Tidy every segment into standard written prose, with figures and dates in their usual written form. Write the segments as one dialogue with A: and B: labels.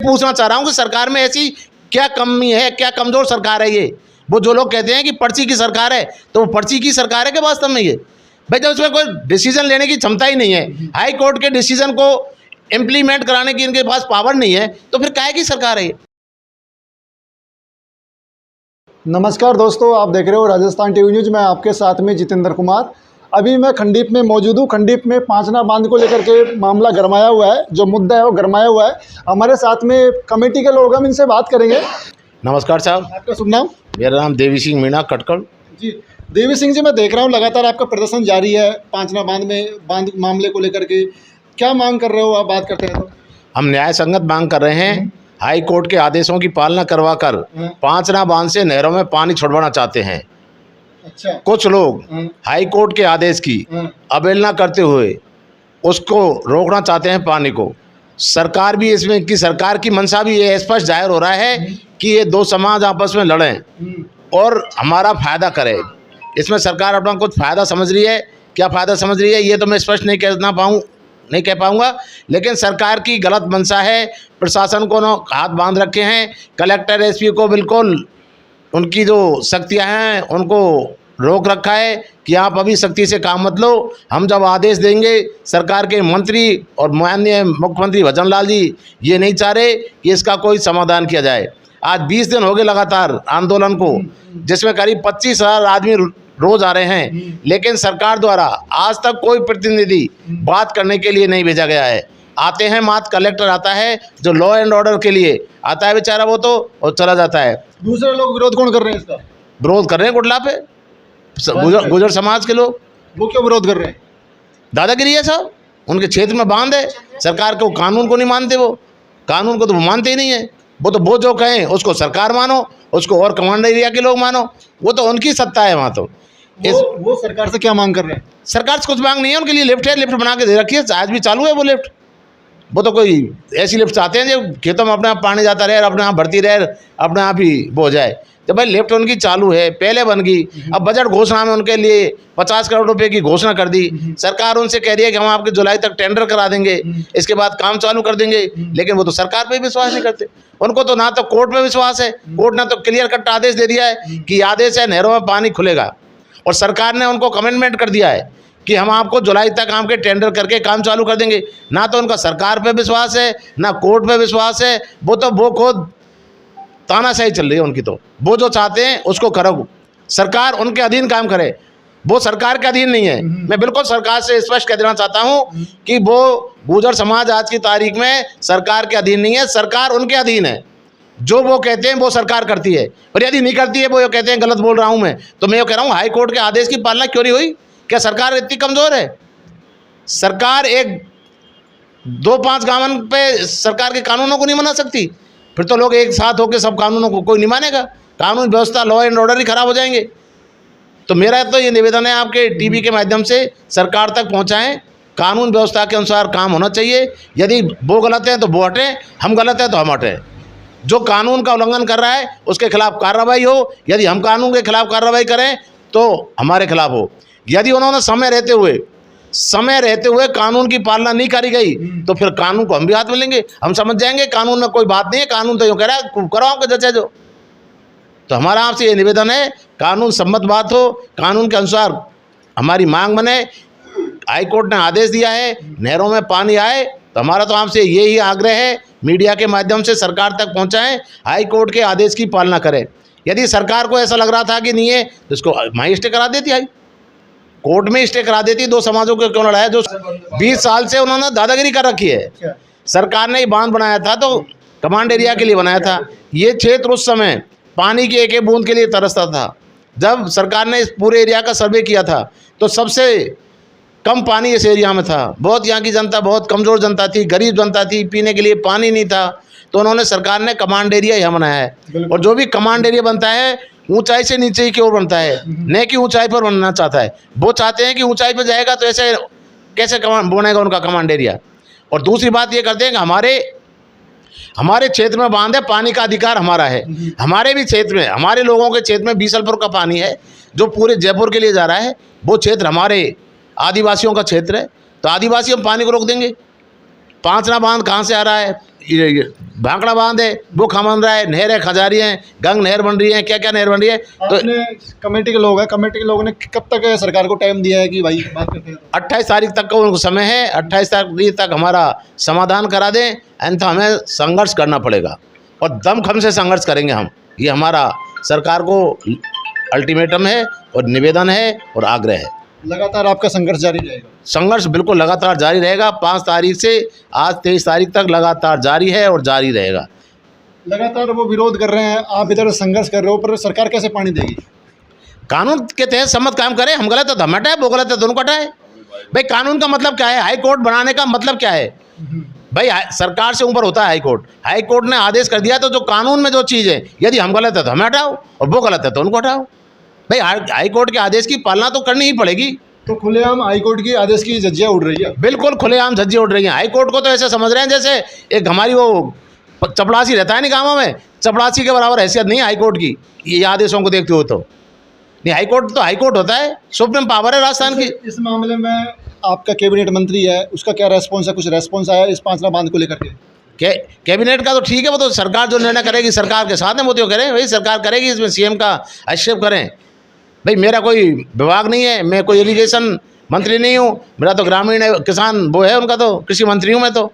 A: पूछना चाह रहा हूँ कि सरकार में ऐसी क्या कमी है, क्या कमज़ोर सरकार है ये। वो जो लोग कहते हैं कि पर्ची की सरकार है, तो वो पर्ची की सरकार है कि वास्तव में ये भाई जब उसमें कोई डिसीजन लेने की क्षमता ही नहीं है, हाई कोर्ट के डिसीजन को इम्प्लीमेंट कराने की इनके पास पावर नहीं है, तो फिर काहे की सरकार है ये।
B: नमस्कार दोस्तों, आप देख रहे हो राजस्थान टीवी न्यूज़। मैं आपके साथ में जितेंद्र कुमार। अभी मैं खंडीप में मौजूद हूँ। खंडीप में पांचना बांध को लेकर के मामला गरमाया हुआ है, जो मुद्दा है वो गरमाया हुआ है। हमारे साथ में कमेटी के लोग, हम इनसे बात करेंगे।
A: नमस्कार साहब।
B: आपका शुभ नाम?
A: मेरा नाम देवी सिंह मीणा कटकड़।
B: जी देवी सिंह जी, मैं देख रहा हूँ लगातार आपका प्रदर्शन जारी है पांचना बांध मामले को लेकर के। क्या मांग कर रहे हो आप? बात करते हैं तो
A: हम न्याय संगत मांग कर रहे हैं। हाई कोर्ट के आदेशों की पालना करवाकर पांचना बांध से नहरों में पानी छुड़वाना चाहते हैं।
B: अच्छा।
A: कुछ लोग हाई कोर्ट के आदेश की अवहेलना करते हुए उसको रोकना चाहते हैं पानी को। सरकार भी इसमें की सरकार की मंशा भी ये स्पष्ट जाहिर हो रहा है कि ये दो समाज आपस में लड़ें और हमारा फायदा करें। इसमें सरकार अपना कुछ फ़ायदा समझ रही है। क्या फ़ायदा समझ रही है ये तो मैं स्पष्ट नहीं कह पाऊँगा, लेकिन सरकार की गलत मंशा है। प्रशासन को हाथ बांध रखे हैं। कलेक्टर एसपी को बिल्कुल उनकी जो शक्तियाँ हैं उनको रोक रखा है कि आप अभी सख्ती से काम मत लो। हम जब आदेश देंगे, सरकार के मंत्री और माननीय मुख्यमंत्री भजन लाल जी ये नहीं चाह रहे कि इसका कोई समाधान किया जाए। आज 20 दिन हो गए लगातार आंदोलन को, जिसमें करीब 25,000 आदमी रोज आ रहे हैं, लेकिन सरकार द्वारा आज तक कोई प्रतिनिधि बात करने के लिए नहीं भेजा गया है। आते हैं मात्र कलेक्टर आता है जो लॉ एंड ऑर्डर के लिए आता है बेचारा, वो तो और चला जाता है।
B: दूसरे लोग विरोध कौन कर रहे हैं इसका?
A: विरोध कर रहे हैं गुटला पे गुजर समाज के लोग।
B: वो क्यों विरोध कर रहे हैं?
A: दादागिरी है साहब। उनके क्षेत्र में बांध है, सरकार को कानून को नहीं मानते। वो कानून को तो वो मानते ही नहीं है। वो जो कहें उसको सरकार मानो, उसको और कमांड एरिया के लोग मानो। वो तो उनकी सत्ता है वहाँ। तो
B: वो सरकार से क्या मांग कर रहे हैं?
A: सरकार से कुछ मांग नहीं है। उनके लिए लिफ्ट है, लिफ्ट बना के दे रखी है, आज भी चालू है वो लिफ्ट। वो तो कोई ऐसी लिफ्ट चाहते हैं जो खेतों में अपने आप पानी जाता रहे, अपने आप भरती रहे, अपने आप ही वो हो जाए। तो भाई लिफ्ट उनकी चालू है, पहले बन गई। अब बजट घोषणा में उनके लिए 50 करोड़ रुपए की घोषणा कर दी। सरकार उनसे कह रही है कि हम आपके जुलाई तक टेंडर करा देंगे, इसके बाद काम चालू कर देंगे, लेकिन वो तो सरकार पे विश्वास नहीं करते। उनको तो ना तो कोर्ट पे विश्वास है, कोर्ट ने तो क्लियर कट आदेश दे दिया है कि आदेश है नहरों में पानी खुलेगा, और सरकार ने उनको कमिटमेंट कर दिया है कि हम आपको जुलाई तक आपके टेंडर करके काम चालू कर देंगे। ना तो उनका सरकार पे विश्वास है, ना कोर्ट पे विश्वास है। वो खुद तानाशाही चल रही है उनकी। तो वो जो चाहते हैं उसको करो, सरकार उनके अधीन काम करे। वो सरकार के अधीन नहीं है। मैं बिल्कुल सरकार से स्पष्ट कह देना चाहता हूँ कि वो गुर्जर समाज आज की तारीख में सरकार के अधीन नहीं है, सरकार उनके अधीन है। जो वो कहते हैं वो सरकार करती है, और यदि नहीं करती है वो ये कहते हैं गलत बोल रहा हूँ मैं, तो मैं ये कह रहा हूँ हाई कोर्ट के आदेश की पालना क्यों नहीं हुई? क्या सरकार इतनी कमज़ोर है? सरकार एक 2-5 गांवन पे सरकार के कानूनों को नहीं मना सकती? फिर तो लोग एक साथ होकर सब कानूनों को कोई नहीं मानेगा। कानून व्यवस्था, लॉ एंड ऑर्डर ही खराब हो जाएंगे। तो मेरा तो ये निवेदन है आपके टीवी के माध्यम से सरकार तक पहुंचाएं। कानून व्यवस्था के अनुसार काम होना चाहिए। यदि वो गलत है तो वो हटें, हम गलत है तो हम हटें। जो कानून का उल्लंघन कर रहा है उसके खिलाफ कार्रवाई हो। यदि हम कानून के खिलाफ कार्रवाई करें तो हमारे खिलाफ हो। यदि उन्होंने समय रहते हुए कानून की पालना नहीं करी गई तो फिर कानून को हम भी हाथ में लेंगे। हम समझ जाएंगे कानून में कोई बात नहीं है, कानून तो यूँ कह रहा है करो आपके जचे जो। तो हमारा आपसे ये निवेदन है, कानून सम्मत बात हो, कानून के अनुसार हमारी मांग बने। हाई कोर्ट ने आदेश दिया है नहरों में पानी आए, तो हमारा तो आपसे यही आग्रह है, मीडिया के माध्यम से सरकार तक पहुंचाएं, हाई कोर्ट के आदेश की पालना करें। यदि सरकार को ऐसा लग रहा था कि नहीं है तो इसको वहीं स्टे करा देती, हाई कोर्ट में स्टे करा देती। दो समाजों को क्यों लड़ाया? जो 20 साल से उन्होंने दादागिरी कर रखी है। सरकार ने ये बांध बनाया था तो कमांड एरिया के लिए बनाया था। ये क्षेत्र उस समय पानी की एक एक बूंद के लिए तरसता था। जब सरकार ने इस पूरे एरिया का सर्वे किया था तो सबसे कम पानी इस एरिया में था। बहुत यहाँ की जनता बहुत कमज़ोर जनता थी, गरीब जनता थी, पीने के लिए पानी नहीं था। तो उन्होंने सरकार ने कमांड एरिया यहाँ बनाया है, और जो भी कमांड एरिया बनता है ऊंचाई से नीचे की ओर बनता है, न कि ऊंचाई पर बनना चाहता है। वो चाहते हैं कि ऊंचाई पर जाएगा तो ऐसे कैसे बनेगा उनका कमांड एरिया। और दूसरी बात ये करते हैं कि हमारे क्षेत्र में बांध है, पानी का अधिकार हमारा है। हमारे भी क्षेत्र में, हमारे लोगों के क्षेत्र में बीसलपुर का पानी है जो पूरे जयपुर के लिए जा रहा है। वो क्षेत्र हमारे आदिवासियों का क्षेत्र है, तो आदिवासी हम पानी को रोक देंगे? पांचना बांध कहाँ से आ रहा है? ये भांकड़ा बांध है वो खमन रहा है, नहरें खजारी हैं, गंग नहर बन रही है, क्या क्या नहर बन रही है। तो
B: आपने कमेटी के लोग हैं, कमेटी के लोगों ने कब तक सरकार को टाइम दिया है कि भाई बात करते हैं?
A: 28 तारीख तक का उनको समय है, 28 तारीख तक हमारा समाधान करा दें, अन्यथा हमें संघर्ष करना पड़ेगा और दमखम से संघर्ष करेंगे हम। ये हमारा सरकार को अल्टीमेटम है और निवेदन है और आग्रह है।
B: लगातार आपका संघर्ष जारी रहेगा?
A: संघर्ष बिल्कुल लगातार जारी रहेगा। 5 तारीख से आज 23 तारीख तक लगातार जारी है और जारी रहेगा।
B: लगातार वो विरोध कर रहे हैं, आप इधर संघर्ष कर रहे हो, पर सरकार कैसे पानी देगी?
A: कानून के तहत सम्मत काम करें, हम गलत है तो हम हटाए, वो गलत है दोनों को हटाए। भाई कानून का मतलब क्या है? हाई कोर्ट बनाने का मतलब क्या है? भाई सरकार से ऊपर होता है हाई कोर्ट। हाई कोर्ट ने आदेश कर दिया तो जो कानून में जो चीज़ है, यदि हम गलत है तो हमें हटाओ और वो गलत है तो उनको हटाओ। भाई हाई कोर्ट के आदेश की पालना तो करनी ही पड़ेगी।
B: तो खुलेआम हाई कोर्ट की आदेश की झज्जियाँ उड़ रही है?
A: बिल्कुल खुलेआम झज्जी उड़ रही हैं। हाई कोर्ट को तो ऐसे समझ रहे हैं जैसे एक हमारी वो चपड़ासी रहता है नहीं गाँवों में, चपड़ासी के बराबर हैसियत नहीं है हाई कोर्ट की। ये आदेशों को देखते हो तो नहीं, हाई कोर्ट तो हाई कोर्ट होता है, सुप्रीम पावर है राजस्थान की।
B: इस मामले में आपका कैबिनेट मंत्री है, उसका क्या रेस्पॉन्स है? कुछ रेस्पॉन्स आया इस पांचना बांध को लेकर के?
A: कैबिनेट का तो ठीक है, वो तो सरकार जो निर्णय करेगी सरकार के साथ में वो तो करें, वही सरकार करेगी, इसमें सीएम का हस्तक्षेप करें। भाई मेरा कोई विभाग नहीं है, मैं कोई इरिगेशन मंत्री नहीं हूँ, मेरा तो ग्रामीण किसान वो है, उनका तो कृषि मंत्री हूँ मैं तो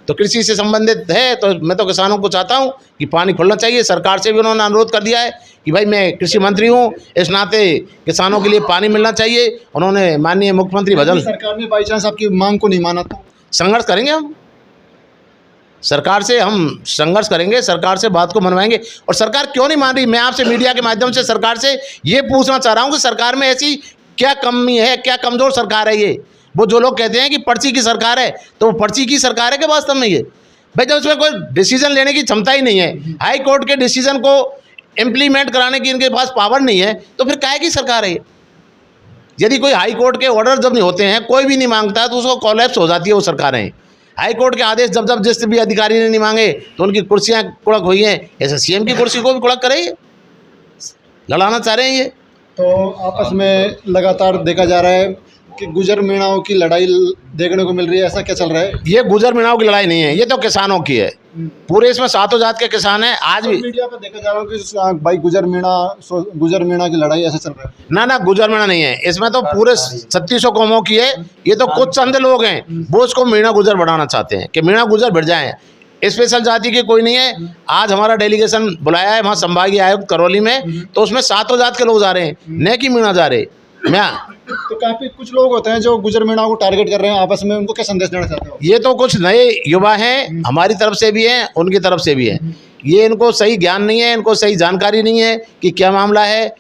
A: कृषि से संबंधित है। तो मैं तो किसानों को चाहता हूँ कि पानी खुलना चाहिए। सरकार से भी उन्होंने अनुरोध कर दिया है कि भाई मैं कृषि मंत्री हूँ, इस नाते किसानों के लिए पानी मिलना चाहिए। उन्होंने माननीय मुख्यमंत्री भजन
B: सरकार ने बाई चांस आपकी मांग को नहीं माना तो
A: संघर्ष करेंगे हम, सरकार से हम संघर्ष करेंगे, सरकार से बात को मनवाएंगे। और सरकार क्यों नहीं मान रही? मैं आपसे मीडिया के माध्यम से सरकार से ये पूछना चाह रहा हूँ कि सरकार में ऐसी क्या कमी है, क्या कमज़ोर सरकार है ये? वो जो लोग कहते हैं कि पर्ची की सरकार है, तो वो पर्ची की सरकार है कि वास्तव में ये? भाई जब उसमें कोई डिसीजन लेने की क्षमता ही नहीं है, हाई कोर्ट के डिसीजन को इम्प्लीमेंट कराने की इनके पास पावर नहीं है, तो फिर काहे की सरकार है ये? यदि कोई हाई कोर्ट के ऑर्डर जब नहीं होते हैं, कोई भी नहीं मांगता, तो उसको कोलैप्स हो जाती है वो सरकारें। हाई कोर्ट के आदेश जब जिस भी अधिकारी ने नहीं मांगे तो उनकी कुर्सियां कुड़क हुई हैं, ऐसे सीएम की कुर्सी को भी कुड़क करे, लड़ाना चाह रहे हैं ये।
B: तो आपस में लगातार देखा जा रहा है कि गुजर मीणाओं की लड़ाई देखने को मिल रही है, ऐसा क्या चल रहा है?
A: ये गुजर मीणाओं की लड़ाई नहीं है, ये तो किसानों की है। पूरे इसमें सातों जात के किसान हैं। आज भी
B: मीडिया पर देखा जा रहा है कि भाई गुजर मीणा की लड़ाई ऐसा चल रहा है।
A: ना गुजर मीणा नहीं है, इसमें तो पूरे 3600 कौमों की है। ये तो कुछ चंद लोग हैं वो उसको मीणा गुजर बढ़ाना चाहते हैं कि मीणा गुजर बढ़ जाए। स्पेशल जाति की कोई नहीं है। आज हमारा डेलीगेशन बुलाया है वहाँ संभागीय आयुक्त करौली में, तो उसमें सातों जात के लोग जा रहे हैं, न कि मीणा जा रहे। मैं
B: तो काफी कुछ लोग होते हैं जो गुजर मीणाओं को टारगेट कर रहे हैं आपस में, उनको क्या संदेश देना चाहते हो?
A: ये तो कुछ नए युवा हैं, हमारी तरफ से भी हैं, उनकी तरफ से भी हैं। ये इनको सही ज्ञान नहीं है, इनको सही जानकारी नहीं है कि क्या मामला है।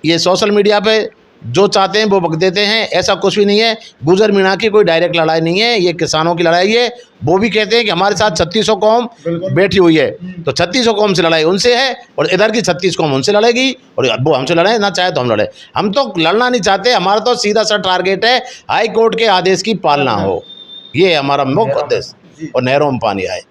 A: ये सोशल मीडिया पे जो चाहते हैं वो बक देते हैं, ऐसा कुछ भी नहीं है। गुजर मीणा की कोई डायरेक्ट लड़ाई नहीं है, ये किसानों की लड़ाई है। वो भी कहते हैं कि हमारे साथ 3600 कौम बैठी हुई है, तो 3600 कौम से लड़ाई उनसे है और इधर की 36 कौम उनसे लड़ेगी, और वो हमसे लड़े ना चाहे तो हम लड़े। हम तो लड़ना नहीं चाहते, हमारा तो सीधा सा टारगेट है हाई कोर्ट के आदेश की पालना हो, ये हमारा मुख्य उद्देश्य, और नहरों में पानी आए।